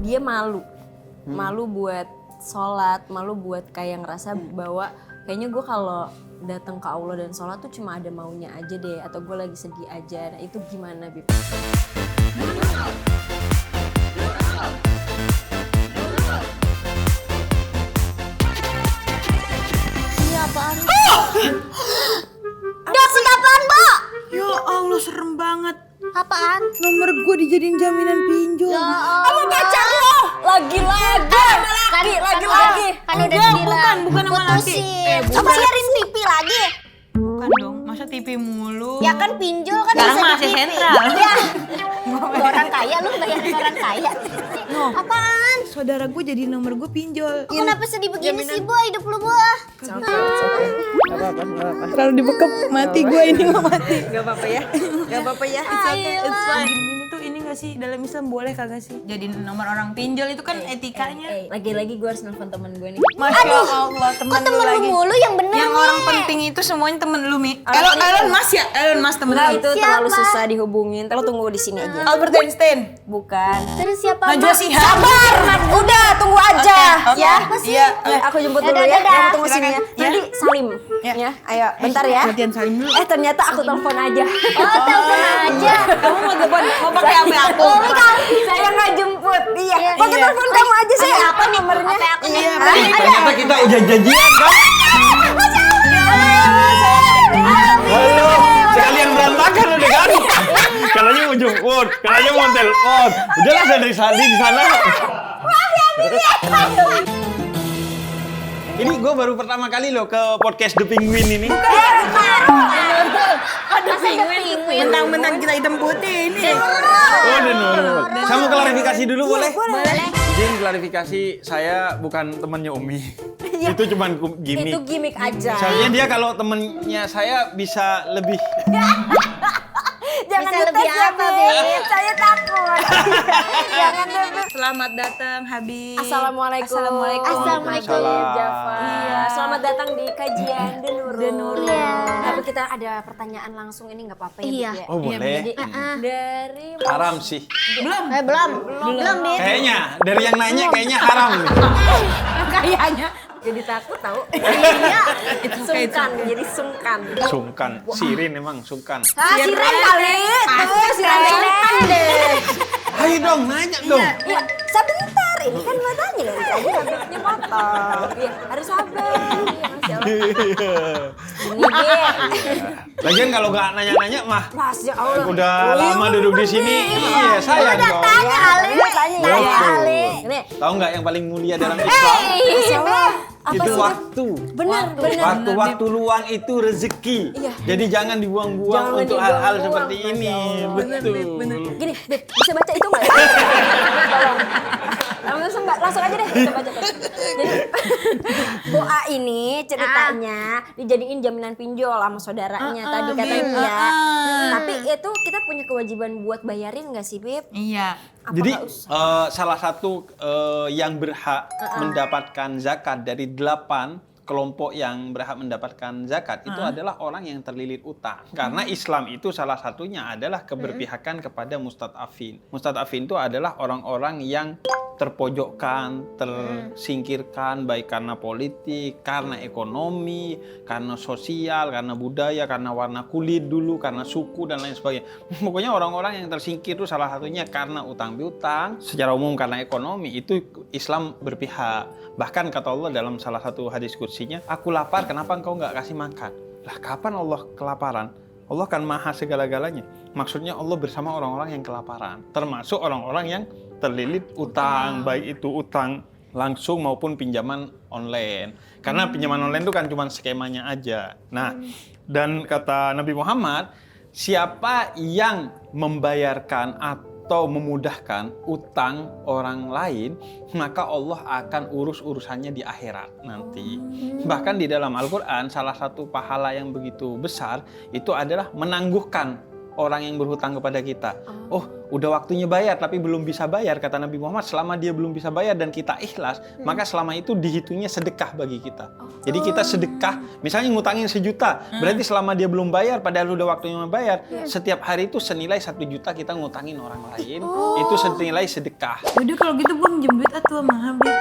dia malu buat sholat, malu buat kayak ngerasa bahwa kayaknya gue kalau datang ke Allah dan sholat tuh cuma ada maunya aja deh, atau gue lagi sedih aja. Nah itu gimana, Bib? Ini apaan? Dapet apaan, Bo? Ya Allah, serem banget. Apaan? Nomor gue dijadiin jaminan pinjol. Kamu pacar lo? Lagi-lagi. Kan udah dibilang. bukan sama laki. Putusin. Bayarin TV lagi. Bukan dong, masa TV mulu? Ya kan pinjol kan Sekarang bisa masih di TV. sentral. Ya. Orang kaya lu bayarin orang kaya. Apaan? Saudara gue jadi nomor gue pinjol. Kok kenapa sedih begini sih, Bo? Hidup lu, Bo. Terlalu dibekep, mati gue ini mau mati. Gak apa-apa ya. It's fine. Gini tuh ini gak sih, dalam Islam boleh kagak sih? Jadi nomor orang pinjol itu kan etikanya. Lagi-lagi gue harus nelfon temen gue nih. Masya Allah, Kok temen lu temen lu lagi. mulu yang bener Yang nih? orang penting itu semuanya temen lu, Mi. Elon Mas ya? Elon Mas temen Enggak, lu. itu terlalu susah dihubungin. Lo tunggu di sini aja. Albert Einstein. Bukan. Terus siapa? Najwa Mbak? Shihab. Sabar, udah tunggu aja. Oke, Ya, oke. Iya. Aku jemput dulu Dadah, ya. dadah. Kamu tunggu sini ya. Silakan. Nanti Salim. Ya. Ya, ayo, bentar ya. Latihan saling dulu. Ternyata aku telepon aja. Oh, telepon aja. Kamu mau telepon, mau pakai HP aku? Saya nggak jemput. Iya. Iya. Pakai Iya. telepon kamu aja saya. Apa nomornya? Apa aku nih? Iya, Ih, ternyata kita udah janjian kan? Halo, sekalian berantakan udah kan? Katanya mau jemput, katanya mau telepon. Udahlah saya dari Sandi di sana. Ini gue baru pertama kali loh ke podcast The Penguin ini. Ada penguin. Mentang-mentang kita hitam putih ini. Oh, udah. Saya mau klarifikasi dulu boleh? Boleh. Izin klarifikasi, saya bukan temannya Umi. Itu cuman gimmick. Itu gimmick aja. Soalnya dia kalau temennya saya bisa lebih. Jangan Bisa lebih dites ya, apa, Beb. Beb? Saya takut. Jangan deh, Beb. Selamat datang, Habib. Assalamualaikum. Assalamualaikum. Java. Iya. Selamat datang di kajian Denurul. Iya. Tapi kita ada pertanyaan langsung, ini nggak apa-apa ya, Iya. Beb, ya? Oh boleh. Jadi dari Haram sih. Belum. Belum, Bib. Kayaknya dari yang nanya kayaknya haram. Kayaknya. jadi takut tahu. Iya. Sungkan, jadi sungkan. Sungkan. Sirin emang sungkan. Siren kali. Tuh, siren deh. Ayo dong nanya dong. Iya, sebentar. Ini kan mau tanya dari tadi habisnya potong. Iya, harus sabar. Iya, Masya Allah. Ini dia. Lagian kalau nggak nanya-nanya mah Masya Allah. udah lama duduk di sini. Iya sayang dong. Tanya Ali. Tanya ya, Betul. Ali. Ini. Tahu nggak yang paling mulia dalam Islam? Masya Allah. Apa Itu sih? waktu. Benar. Waktu luang itu rezeki. Iya. Jadi jangan dibuang-buang Jangan untuk hal-hal dibuang-buang, seperti Masya ini. Allah. Betul. Gini, Beb, bisa baca itu nggak? Tolong. Langsung aja deh, kita baca. Jadi, Boa ini ceritanya dijadiin jaminan pinjol sama saudaranya tadi katanya ya. Tapi itu kita punya kewajiban buat bayarin nggak sih, Beb? Iya. Apa Jadi nggak usah? salah satu yang berhak mendapatkan zakat dari 8 kelompok yang berhak mendapatkan zakat itu adalah orang yang terlilit utang. Karena Islam itu salah satunya adalah keberpihakan kepada mustad'afin. Mustad'afin itu adalah orang-orang yang terpojokkan, tersingkirkan baik karena politik, karena ekonomi, karena sosial, karena budaya, karena warna kulit dulu, karena suku dan lain sebagainya. Pokoknya orang-orang yang tersingkir itu salah satunya karena utang piutang, secara umum karena ekonomi, itu Islam berpihak. Bahkan kata Allah dalam salah satu hadis qudsinya, aku lapar, kenapa engkau nggak kasih makan? Lah kapan Allah kelaparan? Allah kan maha segala-galanya. Maksudnya Allah bersama orang-orang yang kelaparan. Termasuk orang-orang yang terlilit utang. Baik itu utang langsung maupun pinjaman online. Karena pinjaman online itu kan cuma skemanya aja. Nah, dan kata Nabi Muhammad, siapa yang membayarkan atau memudahkan utang orang lain, maka Allah akan urus urusannya di akhirat nanti. Bahkan di dalam Al-Quran, salah satu pahala yang begitu besar itu adalah menangguhkan orang yang berhutang kepada kita. Oh, udah waktunya bayar tapi belum bisa bayar, kata Nabi Muhammad, selama dia belum bisa bayar dan kita ikhlas, maka selama itu dihitungnya sedekah bagi kita. Jadi kita sedekah, misalnya ngutangin 1 juta, berarti selama dia belum bayar, padahal udah waktunya bayar, setiap hari itu senilai 1 juta kita ngutangin orang lain, itu senilai sedekah. Udah kalau gitu gue minjem duit atuh sama Habib.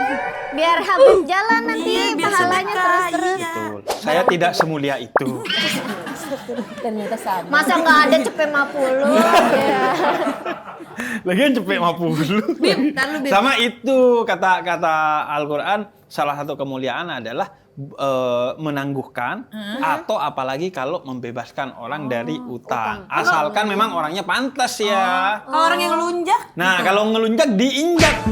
Biar habis jalan nanti biar pahalanya sedekah, terus-terus. iya. Betul. Saya tidak semulia itu. Ternyata sama. Masa nggak ada cepet 50? Ya. Lagian cepet 50. Bib, ntar lu, Bib. Sama itu kata Al-Quran, salah satu kemuliaan adalah menangguhkan atau apalagi kalau membebaskan orang dari utang. Asalkan memang orangnya pantas ya. Kalau orang yang lunjak, Nah, kalau ngelunjak diinjak.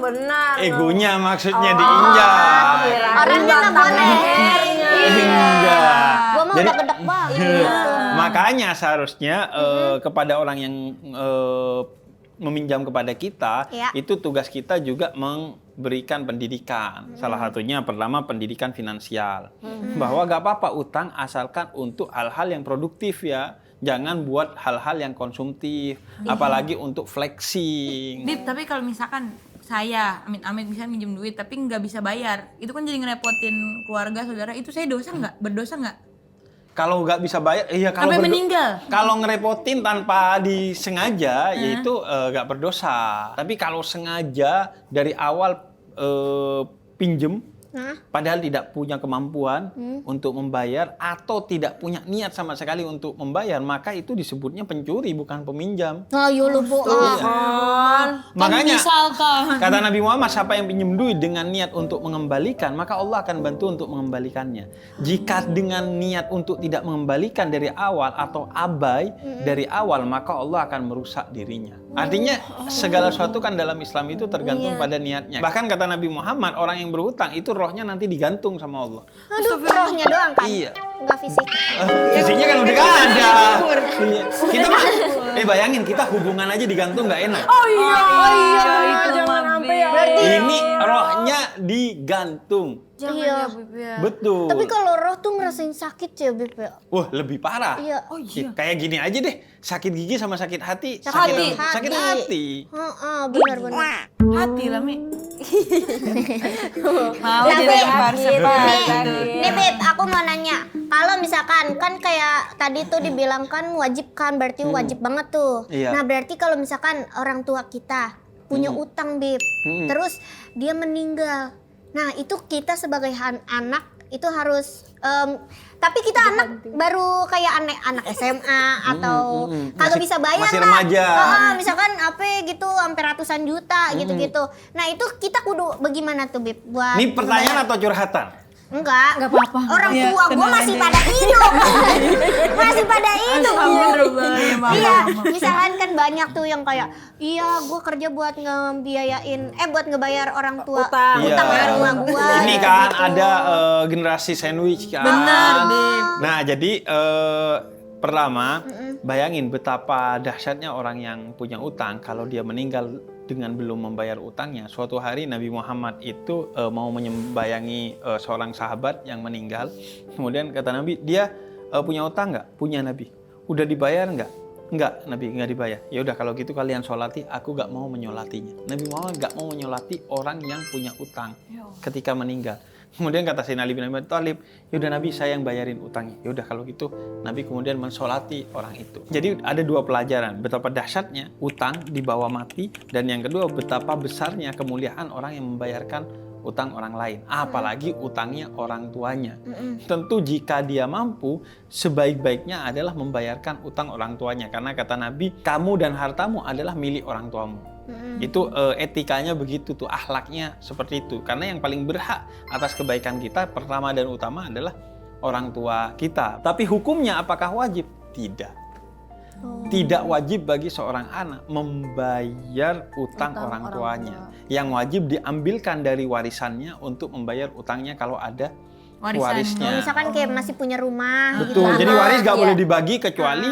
Benar. Egonya maksudnya diinjak. Orangnya nggak boleh. Enggak. Gua mah Jadi- udah gedek banget. Makanya seharusnya kepada orang yang meminjam kepada kita, Ya. itu tugas kita juga memberikan pendidikan. Salah satunya pertama pendidikan finansial. Bahwa gak apa-apa utang asalkan untuk hal-hal yang produktif ya. Jangan buat hal-hal yang konsumtif, apalagi untuk flexing. Bib, tapi kalau misalkan saya amit-amit misalnya minjem duit tapi nggak bisa bayar, itu kan jadi ngerepotin keluarga saudara. Itu saya dosa nggak? Berdosa nggak? Kalau nggak bisa bayar, iya kalau Sampai meninggal. Kalau ngerepotin tanpa disengaja, yaitu nggak berdosa. Tapi kalau sengaja dari awal pinjem, padahal tidak punya kemampuan untuk membayar atau tidak punya niat sama sekali untuk membayar, maka itu disebutnya pencuri bukan peminjam. Nah, yuk lu Bu. Makanya Misalkan. kata Nabi Muhammad, siapa yang pinjam duit dengan niat untuk mengembalikan, maka Allah akan bantu untuk mengembalikannya. Jika dengan niat untuk tidak mengembalikan dari awal atau abai dari awal, maka Allah akan merusak dirinya. Artinya segala sesuatu kan dalam Islam itu tergantung pada niatnya. Bahkan kata Nabi Muhammad, orang yang berhutang itu rohnya nanti digantung sama Allah. Aduh, rohnya doang kan? Iya. Enggak fisik. Fisiknya kan udah gak ada. Iya. Kita mah, bayangin kita hubungan aja digantung nggak enak. Itu jangan mah, sampai ya. Bib. Ini rohnya digantung. Iya. Betul. Tapi kalau roh tuh ngerasain sakit ya, Bib ya? Wah, lebih parah. Iya. Oh iya. Kayak gini aja deh, sakit gigi sama sakit hati. Sakit Sakit hati. Heeh, benar-benar. Hati lah, Mi. Mau Tapi- jadi sebar-sebar. Nih Beb, aku mau nanya. Kalau misalkan kan kayak tadi tuh dibilang kan wajib kan, berarti wajib banget tuh. Iya. Nah, berarti kalau misalkan orang tua kita punya utang, Beb. Terus dia meninggal. Nah, itu kita sebagai anak itu harus tapi kita anak baru kayak anak SMA atau kalau Masih- bisa bayar masih lah. remaja. Misalkan apa gitu sampai ratusan juta gitu-gitu. Nah, itu kita kudu bagaimana tuh, Beb? Buat Ini pertanyaan atau curhatan? Enggak apa-apa. Orang Iya, tua gue tenang masih aja. pada hidup. Masih pada hidup. Iya, misalkan kan banyak tuh yang kayak, iya gue kerja buat ngebiayain, buat ngebayar orang tua Utang. utang Iya. rumah gue. Ini kan ada generasi sandwich kan. Benar, Beb. Nah, jadi pertama, bayangin betapa dahsyatnya orang yang punya utang kalau dia meninggal dengan belum membayar utangnya. Suatu hari Nabi Muhammad itu mau membayangi seorang sahabat yang meninggal. Kemudian kata Nabi, dia punya utang nggak? Punya Nabi. Udah dibayar nggak? Enggak, Nabi, nggak dibayar. Ya udah kalau gitu kalian sholati, aku nggak mau menyolatinya. Nabi Muhammad nggak mau menyolati orang yang punya utang ketika meninggal. Kemudian kata Sayyidina Ali bin Abi Thalib, yaudah Nabi saya yang bayarin utangnya. Yaudah kalau gitu Nabi kemudian mensolati orang itu. Jadi ada dua pelajaran, betapa dahsyatnya utang dibawa mati, dan yang kedua betapa besarnya kemuliaan orang yang membayarkan utang orang lain, apalagi utangnya orang tuanya. Tentu jika dia mampu, sebaik-baiknya adalah membayarkan utang orang tuanya, karena kata Nabi, kamu dan hartamu adalah milik orang tuamu. Itu etikanya begitu tuh, akhlaknya seperti itu. Karena yang paling berhak atas kebaikan kita pertama dan utama adalah orang tua kita. Tapi hukumnya apakah wajib? Tidak. Tidak wajib bagi seorang anak membayar utang orang tuanya. Yang wajib diambilkan dari warisannya untuk membayar utangnya kalau ada warisnya. Misalkan kayak masih punya rumah gitu. Betul. Jadi waris gak Iya. boleh dibagi kecuali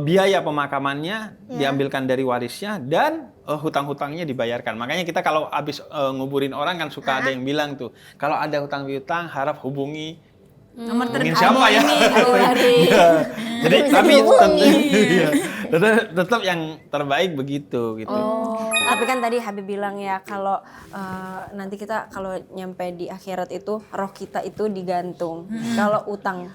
biaya pemakamannya diambilkan dari warisnya dan hutang-hutangnya dibayarkan. Makanya kita kalau habis nguburin orang kan suka ada yang bilang tuh, kalau ada hutang piutang harap hubungi Nomor Ingin tertentu siapa ya? ini. Iya. Jadi Bisa tapi dihubungi. iya. tetap yang terbaik begitu gitu. Tapi kan tadi Habib bilang ya kalau nanti kita kalau nyampe di akhirat itu roh kita itu digantung. Kalau utang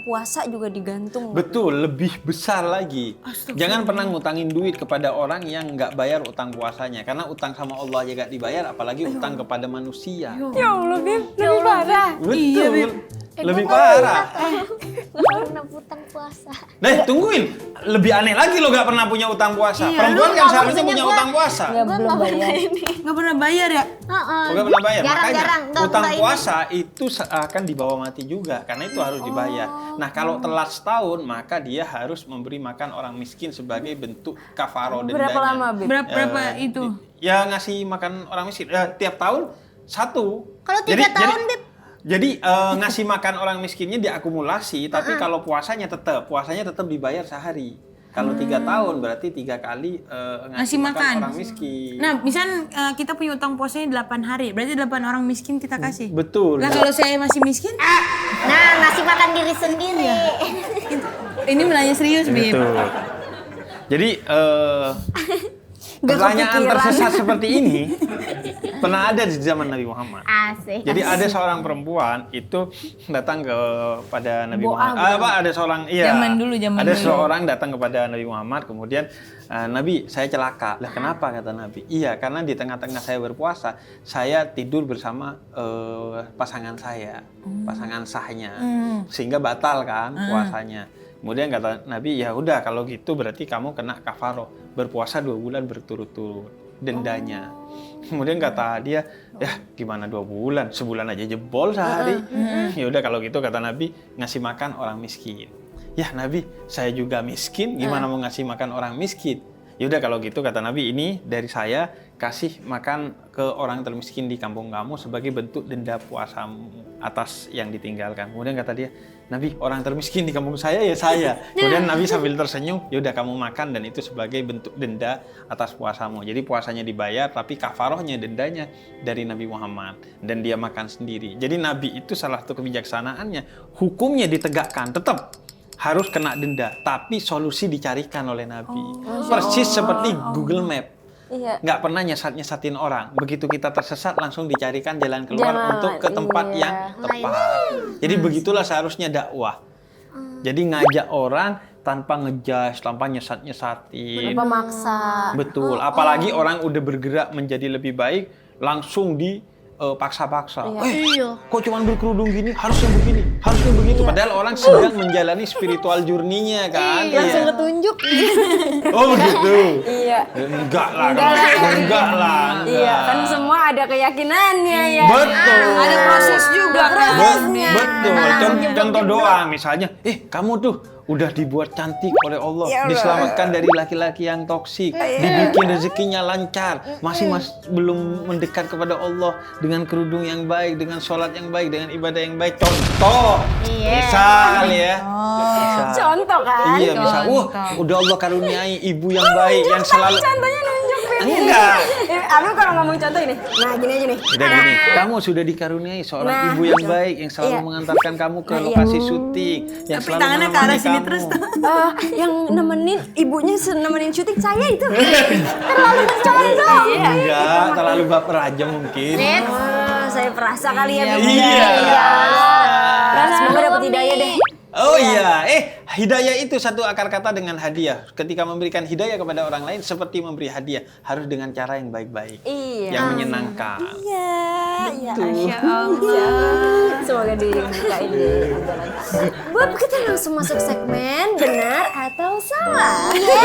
puasa juga digantung. Betul, lebih besar lagi. Jangan pernah ngutangin duit kepada orang yang nggak bayar utang puasanya. Karena utang sama Allah aja nggak dibayar, apalagi utang kepada manusia. Ya Allah, Bib, lebih parah. Betul, lebih parah. Gak pernah utang puasa. Nah, tungguin. Lebih aneh lagi lo nggak pernah punya utang puasa. Iya, Perempuan lu kan nggak seharusnya maksudnya punya gua- utang puasa. Nggak belum bayar. Nggak pernah bayar ya? Oh, nggak pernah bayar. Jarang-jarang, Makanya nggak utang mbak ini. puasa itu akan dibawa mati juga karena itu harus dibayar. Nah, kalau telat setahun maka dia harus memberi makan orang miskin sebagai bentuk kafaro dendanya. Berapa lama, Bib? Berapa itu? Ya ngasih makan orang miskin. Tiap tahun satu. Kalau 3 tahun, Bib? Jadi ngasih makan orang miskinnya diakumulasi, tapi kalau puasanya tetap dibayar sehari. Kalau 3 tahun berarti 3 kali ngasih Ngasih makan makan. orang miskin. Nah, misal kita punya utang puasanya 8 hari, berarti 8 orang miskin kita kasih. Betul. Lah kalau saya masih miskin, Nah, ngasih makan diri sendiri. ini menanya serius, Bib. Betul. Jadi Nggak pertanyaan kepikiran. tersesat seperti ini pernah ada di zaman Nabi Muhammad. Asik. Jadi ada seorang perempuan itu datang kepada Nabi Boah, Muhammad. Ada seorang Zaman dulu. Ada seorang datang kepada Nabi Muhammad kemudian Nabi, saya celaka. Lah kenapa kata Nabi? Iya, karena di tengah-tengah saya berpuasa, saya tidur bersama pasangan saya, pasangan sahnya. Sehingga batal kan puasanya. Kemudian kata Nabi, ya udah kalau gitu berarti kamu kena kafaro, berpuasa 2 bulan berturut-turut dendanya. Kemudian kata dia, ya gimana 2 bulan, sebulan aja jebol sehari. Ya udah kalau gitu kata Nabi, ngasih makan orang miskin. Ya Nabi, saya juga miskin, gimana mau ngasih makan orang miskin? Ya udah kalau gitu kata Nabi, ini dari saya kasih makan ke orang termiskin di kampung kamu sebagai bentuk denda puasamu atas yang ditinggalkan. Kemudian kata dia, Nabi, orang termiskin di kampung saya ya saya. Kemudian Nabi sambil tersenyum, ya udah kamu makan dan itu sebagai bentuk denda atas puasamu. Jadi puasanya dibayar tapi kafarohnya dendanya dari Nabi Muhammad dan dia makan sendiri. Jadi Nabi itu salah satu kebijaksanaannya, hukumnya ditegakkan tetap harus kena denda, tapi solusi dicarikan oleh Nabi. Persis seperti Google Map. Iya. Nggak pernah nyesat-nyesatin orang. Begitu kita tersesat langsung dicarikan jalan keluar Jalan, untuk ke tempat iya. yang tepat. Jadi begitulah seharusnya dakwah. Jadi ngajak orang tanpa ngejudge, tanpa nyesat-nyesatin. Tanpa maksa. Betul. Apalagi orang udah bergerak menjadi lebih baik, langsung dipaksa-paksa. Iya. Kok cuman berkerudung gini? Harusnya begini, harusnya begitu. Padahal orang sedang menjalani spiritual journey-nya kan. Langsung Iya. ketunjuk. Oh begitu. Iya. Enggak lah. Enggak lah. Enggak. Iya, kan semua ada keyakinannya ya. Betul. Ada proses juga kan. Betul. Contoh doang misalnya, kamu tuh udah dibuat cantik oleh Allah, Ya Allah. diselamatkan dari laki-laki yang toksik, dibikin rezekinya lancar, masih belum mendekat kepada Allah dengan kerudung yang baik, dengan sholat yang baik, dengan ibadah yang baik. Contoh, misal ya. Misal. Contoh kan? Iya, misal. Udah Allah karuniai ibu yang baik, yang selalu. Contohnya nunjuk Bib. Enggak. Aku kalau ngomong contoh ini, nah gini aja nih. Udah gini, kamu sudah dikaruniai seorang Nah, ibu yang baik yang selalu iya. mengantarkan kamu ke Nah, iya. lokasi syuting, yang Tapi selalu tangannya ke arah menemani sini kamu. terus. Yang nemenin ibunya nemenin syuting saya itu terlalu mencontoh. Enggak, terlalu baper aja mungkin. Saya perasa kali ya. Bib. Iya. Semoga dapat hidayah deh. Oh iya, hidayah itu satu akar kata dengan hadiah. Ketika memberikan hidayah kepada orang lain seperti memberi hadiah, harus dengan cara yang baik-baik, Iya. yang menyenangkan. Iya, iya. Masya Allah. Semoga dibukain di ajaran. Buat kita langsung masuk segmen benar atau salah. Oke.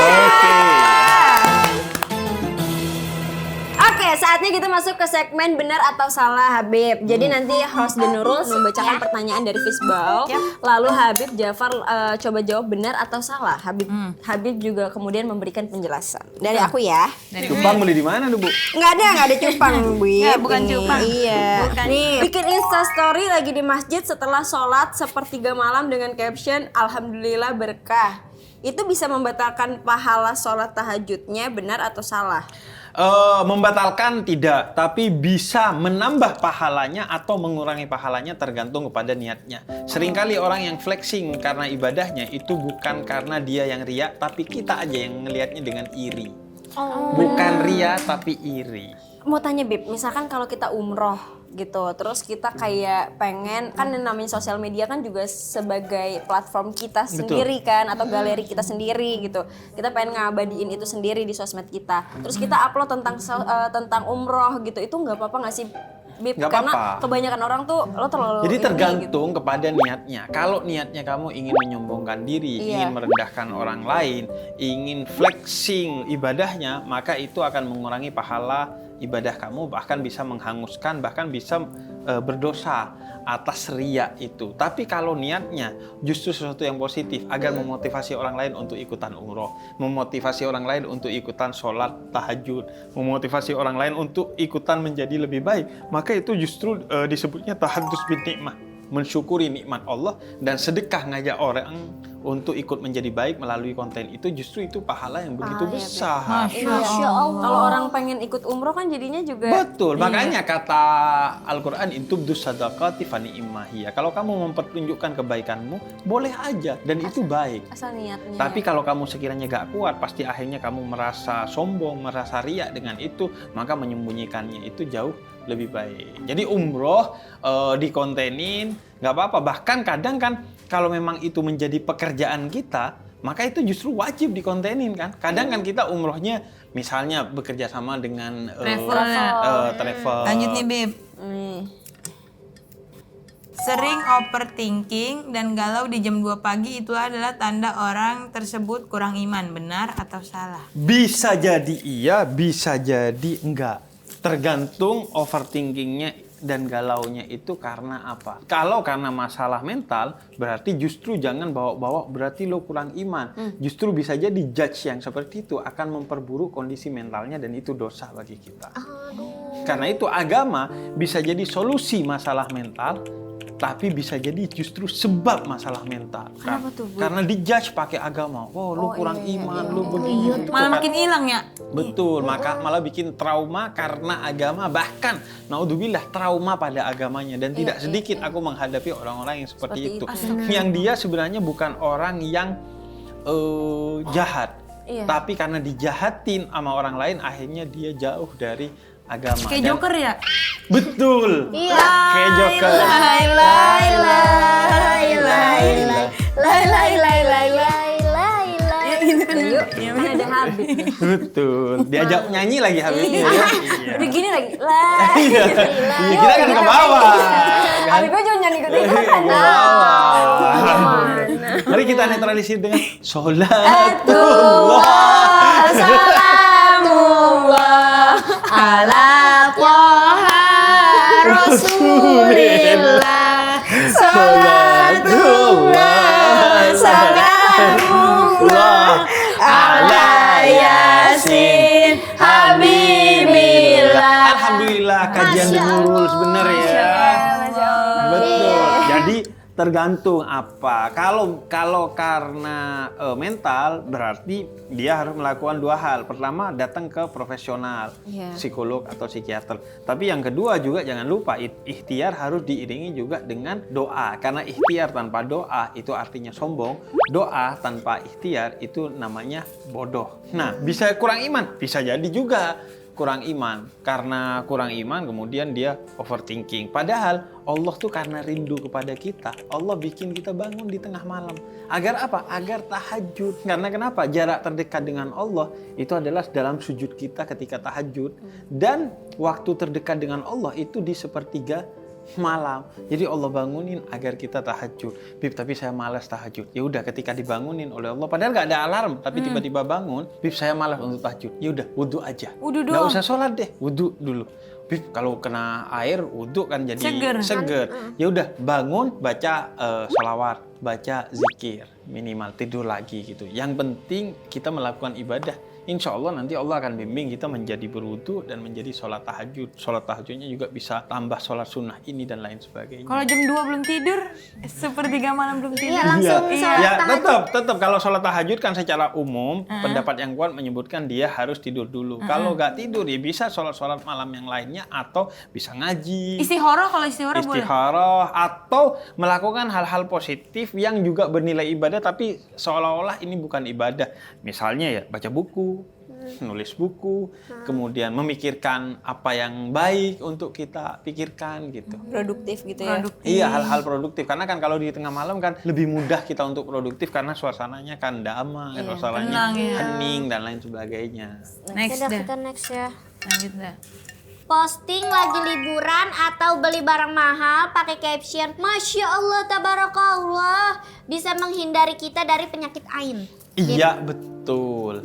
Oke, saatnya kita masuk ke segmen benar atau salah Habib. Jadi nanti host The Nurul membacakan pertanyaan dari Fishball. Lalu Habib Jafar coba jawab benar atau salah. Habib juga kemudian memberikan penjelasan. Dari aku ya. Cupang beli di mana, Bu? Nggak ada cupang, Bib. Ya, bukan Ini. cupang. Iya. Bukan. Nih, bikin Insta story lagi di masjid setelah sholat sepertiga malam dengan caption Alhamdulillah berkah. Itu bisa membatalkan pahala sholat tahajudnya, benar atau salah? Membatalkan tidak, tapi bisa menambah pahalanya atau mengurangi pahalanya tergantung kepada niatnya. Seringkali orang yang flexing karena ibadahnya itu bukan karena dia yang riya, tapi kita aja yang ngelihatnya dengan iri. Bukan riya tapi iri. Mau tanya Bib, misalkan kalau kita umroh gitu, terus kita kayak pengen, kan yang namanya sosial media kan juga sebagai platform kita sendiri kan, atau galeri kita sendiri gitu. Kita pengen ngabadiin itu sendiri di sosmed kita. Terus kita upload tentang umroh gitu, itu nggak apa-apa nggak sih Bib? Nggak Karena apa-apa. kebanyakan orang tuh lo terlalu Jadi ini tergantung kepada niatnya. Kalau niatnya kamu ingin menyombongkan diri, Iya. ingin merendahkan orang lain, ingin flexing ibadahnya, maka itu akan mengurangi pahala ibadah kamu, bahkan bisa menghanguskan, bahkan bisa berdosa atas riya itu. Tapi kalau niatnya justru sesuatu yang positif agar memotivasi orang lain untuk ikutan umroh, memotivasi orang lain untuk ikutan sholat tahajud, memotivasi orang lain untuk ikutan menjadi lebih baik, maka itu justru disebutnya tahaddus bin nikmah, mensyukuri nikmat Allah dan sedekah ngajak orang untuk ikut menjadi baik melalui konten itu, justru itu pahala yang begitu besar. Masya Allah. Kalau orang pengen ikut umroh kan jadinya juga Betul, makanya kata Al-Quran intubdus sadaqati fani'imahiyya. Kalau kamu mempertunjukkan kebaikanmu, boleh aja dan itu baik. asal niatnya. Tapi kalau kamu sekiranya gak kuat, pasti akhirnya kamu merasa sombong, merasa riak dengan itu, maka menyembunyikannya itu jauh lebih baik. Jadi umroh dikontenin gak apa-apa. Bahkan kadang kan kalau memang itu menjadi pekerjaan kita, maka itu justru wajib dikontenin kan. Kadang kan kita umrohnya misalnya bekerja sama dengan travel. Lanjut nih Beb. Nih. Sering overthinking dan galau di jam 2 pagi itu adalah tanda orang tersebut kurang iman. Benar atau salah? Bisa jadi iya, bisa jadi enggak. Tergantung overthinkingnya dan galaunya itu karena apa. Kalau karena masalah mental, berarti justru jangan bawa-bawa berarti lo kurang iman. Justru bisa jadi judge yang seperti itu akan memperburuk kondisi mentalnya dan itu dosa bagi kita. Karena itu agama bisa jadi solusi masalah mental, tapi bisa jadi justru sebab masalah mental. Kenapa tuh, Bu? Karena dijudge pakai agama. Oh, lu kurang iman, lu begini. Malah makin hilang ya? Betul, maka malah bikin trauma karena agama, bahkan naudzubillah trauma pada agamanya. Dan tidak sedikit aku menghadapi orang-orang yang seperti itu. Yang dia sebenarnya bukan orang yang jahat, tapi karena dijahatin sama orang lain akhirnya dia jauh dari agama. Kayak Dan- Joker ya? Betul. Iya. Kayak Joker. Yuk, kan ada Habib. Betul. Diajak nyanyi lagi Habibnya ya. Iya. Begini lagi. Lah. Iya, kita kan ke bawah. Kan? Habibnya jangan nyanyi Ke ikutan. bawah. Mari kita netralisir dengan sholatullah. Salamullah ala Taha Rasulillah. Sholatullah. Salamullah ala Yasin Habibillah. Alhamdulillah kajian The Nurul bener ya. Betul. Jadi tergantung apa. Kalau karena mental berarti dia harus melakukan dua hal. Pertama datang ke profesional, psikolog atau psikiater. Tapi yang kedua juga jangan lupa ikhtiar harus diiringi juga dengan doa. Karena ikhtiar tanpa doa itu artinya sombong. Doa tanpa ikhtiar itu namanya bodoh. Nah, bisa kurang iman, bisa jadi juga kurang iman. Karena kurang iman kemudian dia overthinking. Padahal Allah tuh karena rindu kepada kita, Allah bikin kita bangun di tengah malam. Agar apa? Agar tahajud. Karena kenapa? Jarak terdekat dengan Allah itu adalah dalam sujud kita ketika tahajud. Dan waktu terdekat dengan Allah itu di sepertiga malam. Jadi Allah bangunin agar kita tahajud. Bib, tapi saya malas tahajud. Ya udah, ketika dibangunin oleh Allah, padahal nggak ada alarm, tapi tiba-tiba bangun, Bib saya malas untuk tahajud. Ya udah, wudhu aja. Wudhu Nggak doang. usah sholat deh, wudhu dulu. Bib, kalau kena air wudhu kan jadi seger. Ya udah, bangun baca sholawat, baca zikir, minimal tidur lagi gitu. Yang penting kita melakukan ibadah insya Allah nanti Allah akan bimbing kita menjadi berwudu dan menjadi sholat tahajud. Sholat tahajudnya juga bisa tambah sholat sunnah ini dan lain sebagainya. Kalau jam 2 belum tidur, sepertiga malam belum tidur. Iya, langsung sholat Ya, tahajud. tetap kalau sholat tahajud kan secara umum pendapat yang kuat menyebutkan dia harus tidur dulu. Kalau nggak tidur ya bisa sholat malam yang lainnya atau bisa ngaji, Istihoroh, kalau istihoroh boleh. istikharah, atau melakukan hal-hal positif yang juga bernilai ibadah tapi seolah-olah ini bukan ibadah. Misalnya ya baca buku, nulis buku, kemudian memikirkan apa yang baik untuk kita pikirkan gitu. Produktif gitu ya. Iya, hal-hal produktif. Karena kan kalau di tengah malam kan lebih mudah kita untuk produktif karena suasananya kan damai, suasananya tenang ya. hening dan lain sebagainya. Next Udah, dah. kita next ya. Lanjut dah. Posting lagi liburan atau beli barang mahal pakai caption Masya Allah tabarakallah bisa menghindari kita dari penyakit ain. Iya, betul.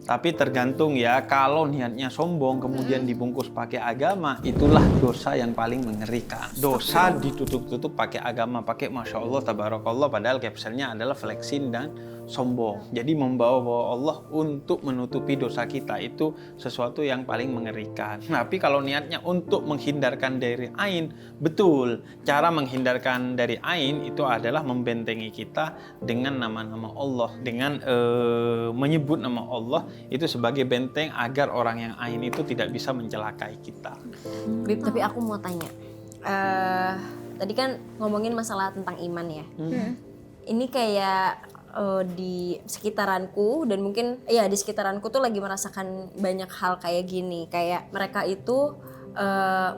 Tapi tergantung ya, kalau niatnya sombong kemudian dibungkus pakai agama, itulah dosa yang paling mengerikan. Dosa ditutup-tutup pakai agama, pakai Masya Allah, Tabarakallah, padahal captionnya adalah flexing dan sombong. Jadi membawa-bawa Allah untuk menutupi dosa kita, itu sesuatu yang paling mengerikan. Tapi kalau niatnya untuk menghindarkan dari ain, betul. Cara menghindarkan dari ain itu adalah membentengi kita dengan nama-nama Allah, dengan menyebut nama Allah itu sebagai benteng agar orang yang ain itu tidak bisa mencelakai kita. Bib, tapi aku mau tanya. Tadi kan ngomongin masalah tentang iman ya. Ini kayak di sekitaranku dan mungkin ya di sekitaranku tuh lagi merasakan banyak hal kayak gini. Kayak mereka itu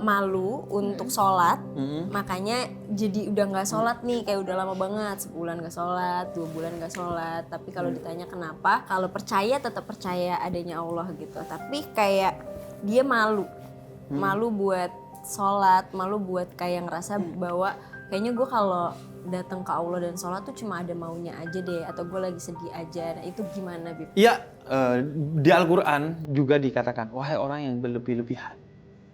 malu untuk sholat, makanya jadi udah nggak sholat nih, kayak udah lama banget, sebulan nggak sholat, 2 bulan nggak sholat. Tapi kalau ditanya kenapa, kalau percaya tetap percaya adanya Allah gitu. Tapi kayak dia malu buat sholat, malu buat kayak ngerasa bahwa kayaknya gue kalau datang ke Allah dan sholat tuh cuma ada maunya aja deh, atau gue lagi sedih aja. Nah itu gimana, Bib? Iya, di Al-Quran juga dikatakan, wahai orang yang berlebih-lebihan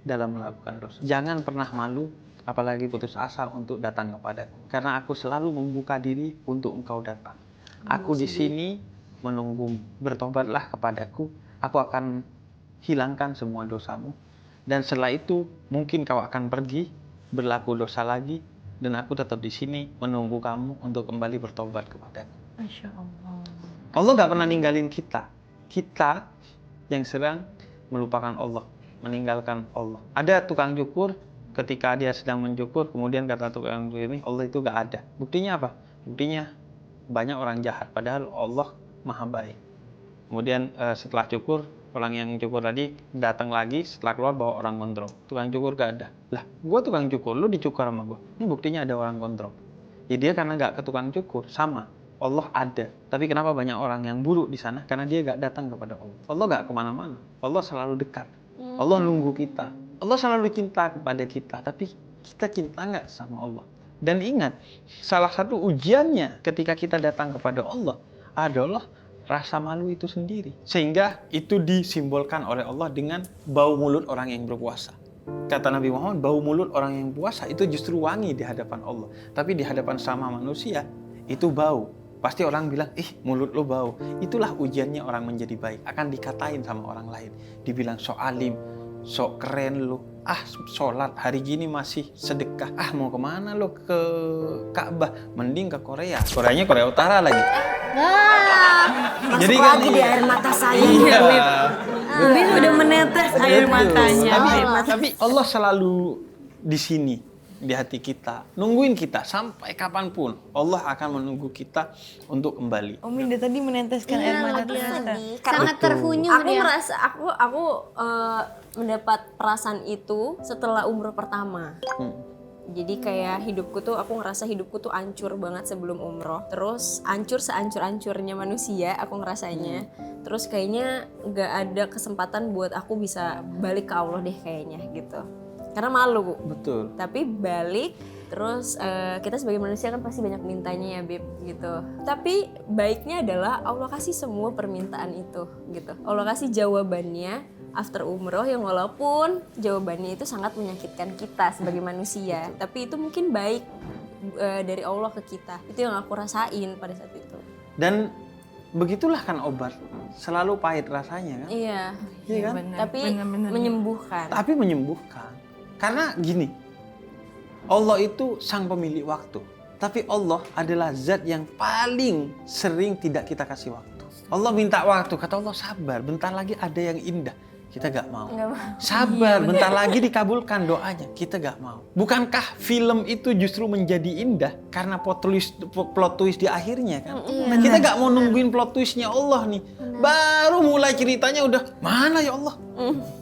dalam melakukan dosa, jangan pernah malu, apalagi putus asa untuk datang kepadaku. Karena aku selalu membuka diri untuk engkau datang. Aku di sini menunggu, bertobatlah kepadaku, aku akan hilangkan semua dosamu. Dan setelah itu mungkin kau akan pergi, berlaku dosa lagi, dan aku tetap di sini menunggu kamu untuk kembali bertobat kepadaku. Masya Allah. Allah gak pernah ninggalin kita. Kita yang sedang melupakan Allah, meninggalkan Allah. Ada tukang cukur, ketika dia sedang mencukur, kemudian kata tukang cukur ini, Allah itu gak ada. Buktinya apa? Buktinya banyak orang jahat, padahal Allah maha baik. Kemudian setelah cukur, orang yang cukur tadi datang lagi, setelah keluar bawa orang gondrong. Tukang cukur gak ada. Lah, gue tukang cukur, lu dicukur sama gue. Ini buktinya ada orang gondrong. Ya dia karena gak ke tukang cukur, sama. Allah ada. Tapi kenapa banyak orang yang buruk di sana? Karena dia gak datang kepada Allah. Allah gak kemana-mana. Allah selalu dekat. Allah nunggu kita. Allah selalu cinta kepada kita. Tapi kita cinta gak sama Allah? Dan ingat, salah satu ujiannya ketika kita datang kepada Allah adalah rasa malu itu sendiri. Sehingga itu disimbolkan oleh Allah dengan bau mulut orang yang berpuasa. Kata Nabi Muhammad, bau mulut orang yang puasa itu justru wangi di hadapan Allah. Tapi di hadapan sama manusia, itu bau. Pasti orang bilang, mulut lo bau. Itulah ujiannya orang menjadi baik. Akan dikatain sama orang lain. Dibilang sok alim, sok keren lo. Sholat hari gini masih sedekah. Mau kemana lo ke Ka'bah? Mending ke Korea. Koreanya Korea Utara lagi. Masuk Jadi lagi di air mata saya. Iya. Bib udah menetes air Betul. matanya. Tapi Allah selalu di sini, di hati kita, nungguin kita sampai kapanpun. Allah akan menunggu kita untuk kembali. Umi dari tadi meneteskan air mata ternyata. Sangat terhunyu Aku dia. merasa aku mendapat perasaan itu setelah umroh pertama. Jadi kayak aku ngerasa hidupku tuh hancur banget sebelum umroh. Terus hancur sehancur-hancurnya manusia aku ngerasanya. Terus kayaknya nggak ada kesempatan buat aku bisa balik ke Allah deh kayaknya gitu. Karena malu. Betul. Tapi balik, terus kita sebagai manusia kan pasti banyak mintanya ya Bib gitu. Tapi baiknya adalah Allah kasih semua permintaan itu gitu. Allah kasih jawabannya after umroh yang walaupun jawabannya itu sangat menyakitkan kita sebagai manusia. Tapi itu mungkin baik dari Allah ke kita. Itu yang aku rasain pada saat itu. Dan begitulah kan obat. selalu pahit rasanya kan? Iya. Iya kan? Bener, Tapi bener. menyembuhkan. Tapi menyembuhkan. Karena gini, Allah itu sang pemilik waktu. Tapi Allah adalah zat yang paling sering tidak kita kasih waktu. Allah minta waktu, kata Allah sabar, bentar lagi ada yang indah. Kita gak mau. Nggak mau. Sabar, bentar lagi dikabulkan doanya. Kita gak mau. Bukankah film itu justru menjadi indah karena plot twist di akhirnya kan? Kita gak mau nungguin plot twistnya Allah nih. Baru mulai ceritanya udah, mana ya Allah?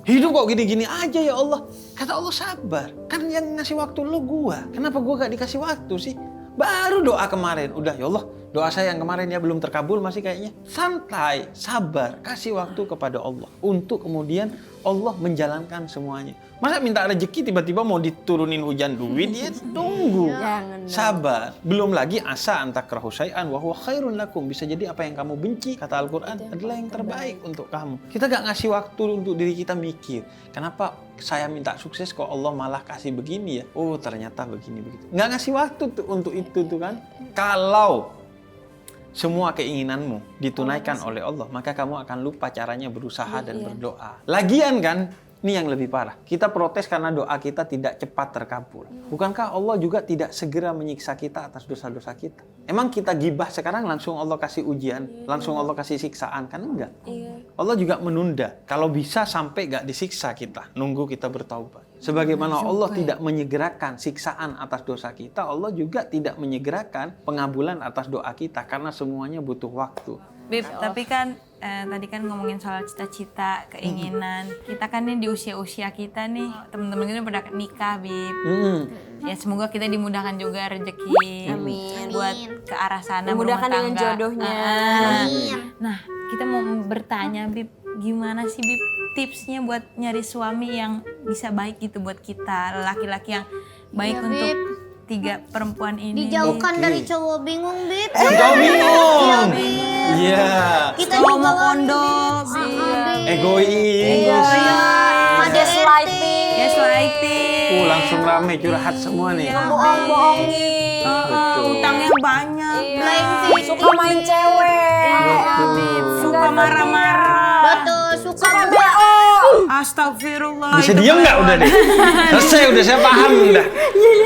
Hidup kok gini-gini aja ya Allah. Kata Allah sabar. Kan yang ngasih waktu lo gua. Kenapa gua gak dikasih waktu sih? Baru doa kemarin, udah ya Allah, doa saya yang kemarin ya belum terkabul masih kayaknya. Santai, sabar, kasih waktu kepada Allah untuk kemudian Allah menjalankan semuanya. Masa minta rezeki tiba-tiba mau diturunin hujan duit, ya tunggu. Jangan. Sabar. belum lagi asa antakrahu syai'an wa huwa khairun lakum. Bisa jadi apa yang kamu benci, kata Al-Quran, adalah yang terbaik untuk kamu. Kita gak ngasih waktu untuk diri kita mikir, kenapa saya minta sukses kok Allah malah kasih begini ya? Oh ternyata begini begitu. Nggak ngasih waktu tuh untuk itu tuh kan. Kalau semua keinginanmu ditunaikan oleh Allah, maka kamu akan lupa caranya berusaha dan berdoa. Lagian kan, ini yang lebih parah. Kita protes karena doa kita tidak cepat terkabul. Bukankah Allah juga tidak segera menyiksa kita atas dosa-dosa kita? Emang kita gibah sekarang langsung Allah kasih ujian, langsung Allah kasih siksaan? Kan enggak. Allah juga menunda. Kalau bisa sampai gak disiksa kita, nunggu kita bertaubat. Sebagaimana Allah tidak menyegerakan siksaan atas dosa kita, Allah juga tidak menyegerakan pengabulan atas doa kita karena semuanya butuh waktu. Beb, tapi kan tadi kan ngomongin soal cita-cita, keinginan. Kita kan nih di usia-usia kita nih, teman-teman kita pada nikah, Beb. Ya semoga kita dimudahkan juga rezeki. Amin. Buat ke arah sana Dimudahkan berumah dengan tangga. jodohnya. Nah, kita mau bertanya, Beb, gimana sih, Beb, tipsnya buat nyari suami yang bisa baik gitu buat kita, laki-laki yang baik Iya, untuk Beb. 3 perempuan ini. Dijauhkan Oke. dari cowok bingung, Beb. Jauh bingung. Iya. Kita Cowok juga mau kondo, Egois. Gaslighting. gaslighting. Langsung rame curhat semua nih. Bohong-bohongin. Betul. Utangnya banyak. Suka main cewek. Betul. Suka marah-marah. Betul, suka BO. Astagfirullah. Bisa itu diem nggak kan. udah deh? Selesai, udah saya paham udah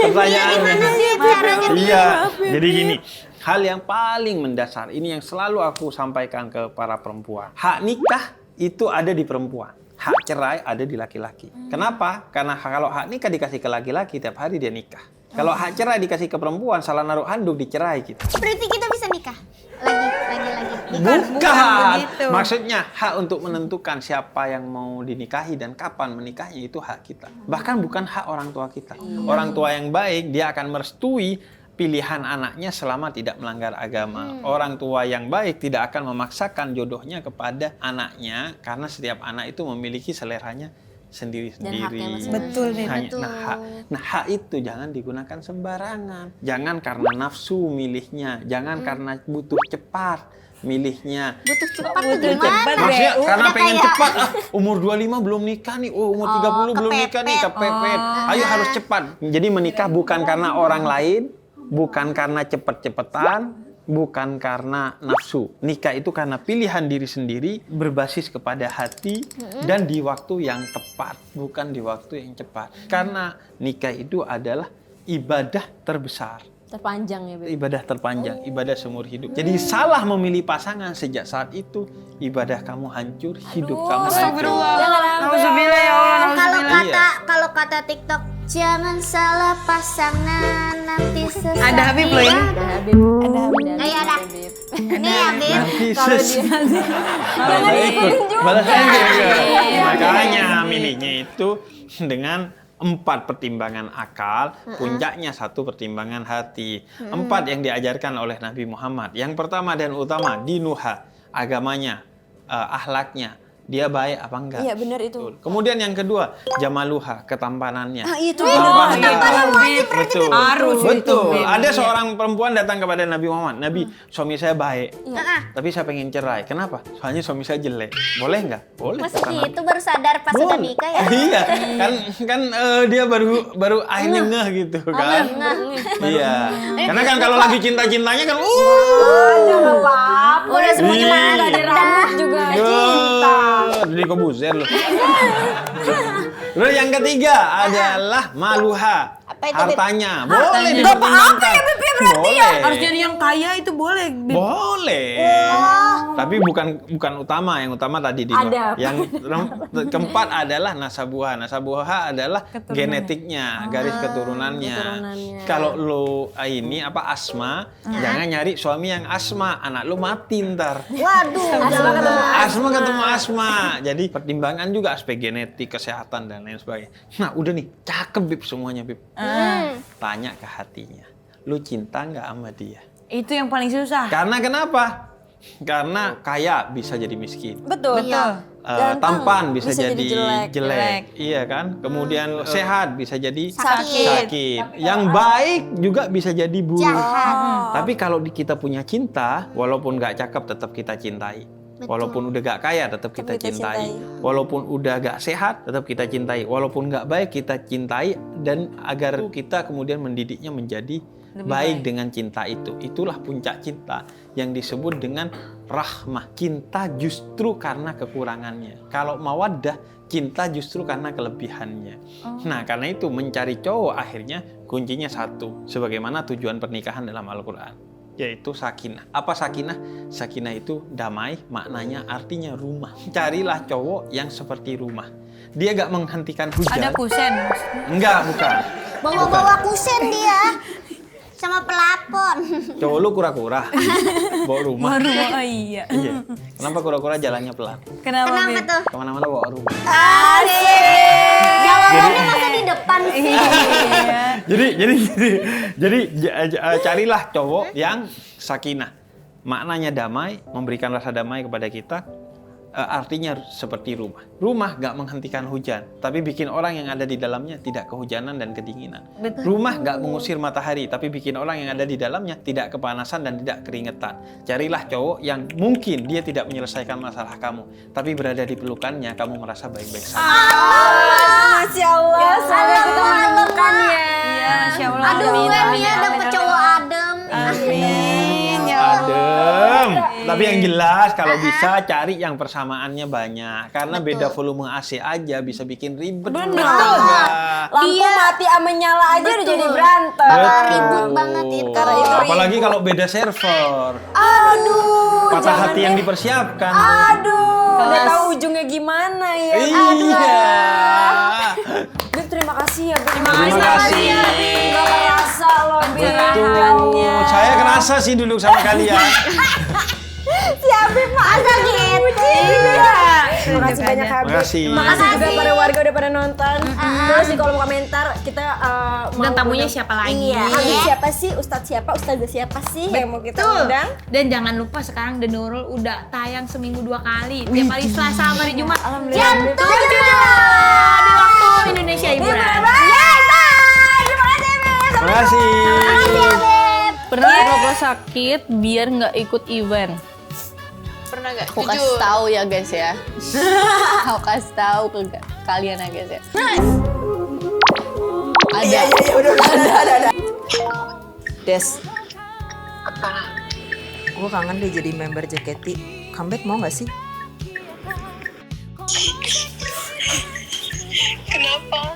pertanyaannya. Beb caranya. Iya, jadi gini. Hal yang paling mendasar, ini yang selalu aku sampaikan ke para perempuan. Hak nikah itu ada di perempuan. Hak cerai ada di laki-laki. Kenapa? Karena kalau hak nikah dikasih ke laki-laki, tiap hari dia nikah. Kalau hak cerai dikasih ke perempuan, salah naruh handuk dicerai kita. Berarti kita bisa nikah. Lagi. Bukan. begitu. Maksudnya hak untuk menentukan siapa yang mau dinikahi dan kapan menikahnya itu hak kita. Bahkan bukan hak orang tua kita. Orang tua yang baik dia akan merestui pilihan anaknya selama tidak melanggar agama. Orang tua yang baik tidak akan memaksakan jodohnya kepada anaknya karena setiap anak itu memiliki seleranya sendiri-sendiri. Betul nih. Nah, hak itu jangan digunakan sembarangan. Jangan karena nafsu milihnya, jangan karena butuh cepat milihnya. Butuh cepat tuh gimana? Maksudnya karena Udah pengen kayak- cepat, umur 25 belum nikah nih, umur 30 belum nikah nih, kepepet. Ayo harus cepat. Jadi menikah bukan karena orang lain, bukan karena cepet-cepetan, bukan karena nafsu. Nikah itu karena pilihan diri sendiri, berbasis kepada hati, dan di waktu yang tepat, bukan di waktu yang cepat. Karena nikah itu adalah ibadah terbesar. Terpanjang ya, Beb. Ibadah terpanjang, ibadah seumur hidup. Jadi salah memilih pasangan sejak saat itu, ibadah kamu hancur, hidup kamu hancur. Astagfirullah. Jangan sampai. Nauzubillah ya Allah. Kalau Nauzubillah. kalau kata TikTok, jangan salah pasangan nanti sesat. Ada Habib loh ini. Ada Habib. Ada Habib. Ayo, ada. Beb. Ini ya, Beb. Nanti Kalau ses- dia Balas ikut. Balas Makanya milihnya itu dengan 4 pertimbangan akal, puncaknya 1 pertimbangan hati. 4 yang diajarkan oleh Nabi Muhammad. Yang pertama dan utama, dinuha, agamanya, akhlaknya. Dia baik apa enggak? Iya, benar itu. Betul. Kemudian yang kedua, jamaluha, ketampanannya. itu Tampan benar. enggak? Betul. Harus itu, Betul. Beb. Ada seorang perempuan datang kepada Nabi Muhammad. Nabi, suami saya baik. Tapi saya pengen cerai. Kenapa? Soalnya suami saya jelek. Boleh nggak? Boleh. Masa kata Nabi. gitu baru sadar pas udah Boleh. nikah ya? Iya, kan dia baru akhirnya ngeh gitu kan. Iya. Karena kan kalau lagi cinta-cintanya kan Ada apa-apa. Udah semuanya mah nggak ada rambut juga cinta. Jadi Kobuzer loh. Lalu yang ketiga adalah maluha. Apa itu, Beb? Hartanya. Boleh Hartanya. dipertimbangkan. Boleh. Harus jadi yang kaya itu boleh. Beb. Boleh. Tapi bukan utama, yang utama tadi di Ada. Yang keempat adalah nasabuha. Nasabuha adalah genetiknya, garis keturunannya. Kalau lo ini asma, jangan nyari suami yang asma, anak lo mati ntar. Waduh, Asma ketemu asma. Jadi pertimbangan juga aspek genetik, kesehatan dan lain sebagainya. Nah, udah nih, cakep Bib semuanya Bib. Tanya ke hatinya. Lu cinta nggak sama dia? Itu yang paling susah. Karena kenapa? Karena kaya bisa jadi miskin. Betul. Tampan bisa, bisa jadi jadi jelek. Iya kan? Kemudian sehat bisa jadi Sakit. Yang baik juga bisa jadi buruk. Jahat. Tapi kalau kita punya cinta, walaupun nggak cakep tetap kita cintai. Walaupun udah gak kaya tetap kita cintai. Walaupun udah gak sehat tetap kita cintai. Walaupun gak baik kita cintai, dan agar kita kemudian mendidiknya menjadi baik dengan cinta itu. Itulah puncak cinta yang disebut dengan rahmah. Cinta justru karena kekurangannya. Kalau mawaddah, cinta justru karena kelebihannya. Nah, karena itu mencari cowok akhirnya kuncinya satu. Sebagaimana tujuan pernikahan dalam Al-Quran, yaitu sakinah. Apa sakinah? Sakinah itu damai, maknanya artinya rumah. Carilah cowok yang seperti rumah. Dia gak menghentikan hujan. Ada kusen. Enggak, bukan. Bawa-bawa kusen dia sama pelapon. Cowok lu kura-kura. Bawa rumah. Baru, oh iya. Iya. Kenapa kura-kura jalannya pelan? Kenapa, Kenapa Beb? tuh? Kemana-mana bawa rumah. Jawabannya masa di depan sih? Jadi carilah cowok yang sakinah. Maknanya damai, memberikan rasa damai kepada kita. Artinya seperti rumah. Rumah gak menghentikan hujan, tapi bikin orang yang ada di dalamnya tidak kehujanan dan kedinginan. Rumah gak mengusir matahari, tapi bikin orang yang ada di dalamnya tidak kepanasan dan tidak keringetan. Carilah cowok yang mungkin dia tidak menyelesaikan masalah kamu, tapi berada di pelukannya kamu merasa baik-baik saja. Masya Allah, semoga kita menemukan ya. Iya, Masya Allah. Aduh, Amin, gue amin, nih amin, dapet amin. cowok adem. Amin. Ya Allah. Adem. Tapi yang jelas kalau bisa cari yang persamaannya banyak. Karena beda volume AC aja bisa bikin ribet. Bener. Enggak. Lampu mati sama nyala aja udah jadi berantem. Ribut banget itu. Karena itu Apalagi kalau beda server. Aduh, Patah hati yang dipersiapkan. aduh. Udah tahu ujungnya gimana ya. Iya. Beb, terima kasih ya, Beb. Terima kasih. Gak kerasa loh, Beb. Betul. Saya kerasa sih duduk sama kalian. Si Habib mah agak gitu. Terima kasih banyak Habib. Terima kasih. Terima kasih juga para warga udah pada nonton. Terus di kolom komentar kita Dan tamunya siapa lagi? Iya. Habib siapa sih? Ustadz siapa? Ustazah siapa sih yang mau kita Betul. undang? Dan jangan lupa sekarang The Nurul udah tayang seminggu 2 kali. Tiap hari Selasa sama hari Jumat. Alhamdulillah. Jam 7 di waktu Indonesia hiburan. Terima kasih. Pernah pura-pura sakit biar nggak ikut event? Pernah gak? Aku kasih tahu ya guys ya. Aku kasih tahu ke kalian ya guys ya. Ada. Udah. Des. Apa? Gue kangen deh jadi member JKT. Comeback mau gak sih? Kenapa?